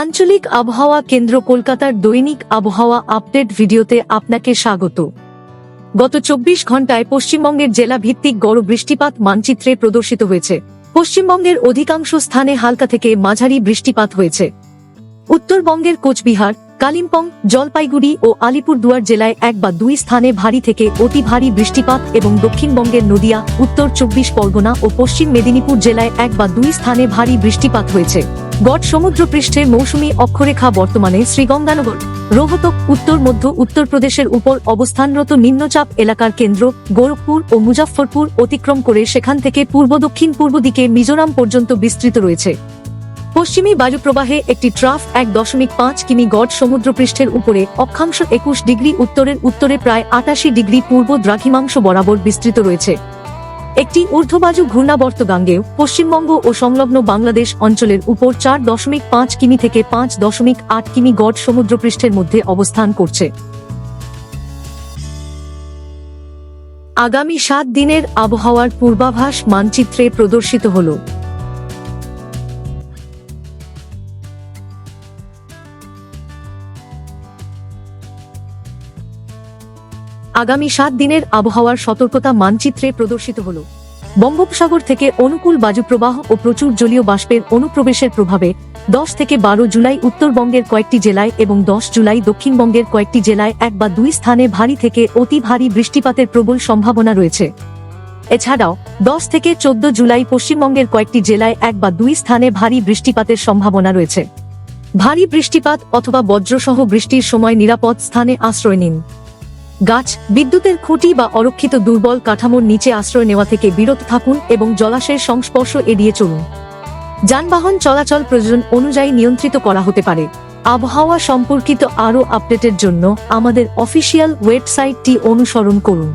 আঞ্চলিক আবহাওয়া কেন্দ্র কলকাতার দৈনিক আবহাওয়া আপডেট ভিডিওতে আপনাকে স্বাগত। গত 24 ঘন্টায় পশ্চিমবঙ্গের জেলা ভিত্তিক গড় বৃষ্টিপাত মানচিত্রে প্রদর্শিত হয়েছে। পশ্চিমবঙ্গের অধিকাংশ স্থানে হালকা থেকে মাঝারি বৃষ্টিপাত হয়েছে। উত্তরবঙ্গের কোচবিহার, কালিম্পং, জলপাইগুড়ি ও আলিপুরদুয়ার জেলায় 1 বা 2 স্থানে ভারী থেকে অতি ভারী বৃষ্টিপাত এবং দক্ষিণবঙ্গের নদিয়া, উত্তর 24 পরগনা ও পশ্চিম মেদিনীপুর জেলায় 1 বা 2 স্থানে ভারী বৃষ্টিপাত হয়েছে। গড় সমুদ্রপৃষ্ঠের মৌসুমী অক্ষরেখা বর্তমানে শ্রীগঙ্গানগর, রোহতক, উত্তর মধ্য উত্তরপ্রদেশের উপর অবস্থানরত নিম্নচাপ এলাকার কেন্দ্র গোরখপুর ও মুজাফফরপুর অতিক্রম করে সেখান থেকে পূর্ব দক্ষিণ পূর্ব দিকে মিজোরাম পর্যন্ত বিস্তৃত রয়েছে। পশ্চিমী বায়ুপ্রবাহে একটি ট্রাফ 1.5 কিমি গড় সমুদ্রপৃষ্ঠের উপরে অক্ষাংশ 21 ডিগ্রি উত্তরের উত্তরে প্রায় 88 ডিগ্রি পূর্ব দ্রাঘিমাংশ বরাবর বিস্তৃত রয়েছে। একটি ঊর্ধ্ববায়ু ঘূর্ণাবর্ত গাঙ্গেয় পশ্চিমবঙ্গ ও সংলগ্ন বাংলাদেশ অঞ্চলের উপর 4.5 কিমি থেকে 5.8 কিমি গড় সমুদ্রপৃষ্ঠের মধ্যে অবস্থান করছে। আগামী 7 দিনের আবহাওয়ার পূর্বাভাস মানচিত্রে প্রদর্শিত হল। আগামী 7 দিনের আবহাওয়ার সতর্কতা মানচিত্রে প্রদর্শিত হল। বঙ্গোপসাগর থেকে অনুকূল বায়ুপ্রবাহ ও প্রচুর জলীয় বাষ্পের অনুপ্রবেশের প্রভাবে 10 থেকে 12 জুলাই উত্তরবঙ্গের কয়েকটি জেলায় এবং 10 জুলাই দক্ষিণবঙ্গের কয়েকটি জেলায় 1 বা 2 স্থানে ভারী থেকে অতি ভারী বৃষ্টিপাতের প্রবল সম্ভাবনা রয়েছে। এছাড়াও 10 থেকে 14 জুলাই পশ্চিমবঙ্গের কয়েকটি জেলায় 1 বা 2 স্থানে ভারী বৃষ্টিপাতের সম্ভাবনা রয়েছে। ভারী বৃষ্টিপাত অথবা বজ্রসহ বৃষ্টির সময় নিরাপদ স্থানে আশ্রয় নিন। গাছ, বিদ্যুতের খুঁটি বা অরক্ষিত দুর্বল কাঠামোর নিচে আশ্রয় নেওয়া থেকে বিরত থাকুন এবং জলাশয়ের সংস্পর্শ এড়িয়ে চলুন। যানবাহন চলাচল প্রয়োজন অনুযায়ী নিয়ন্ত্রিত করা হতে পারে। আবহাওয়া সম্পর্কিত আরও আপডেটের জন্য আমাদের অফিসিয়াল ওয়েবসাইটটি অনুসরণ করুন।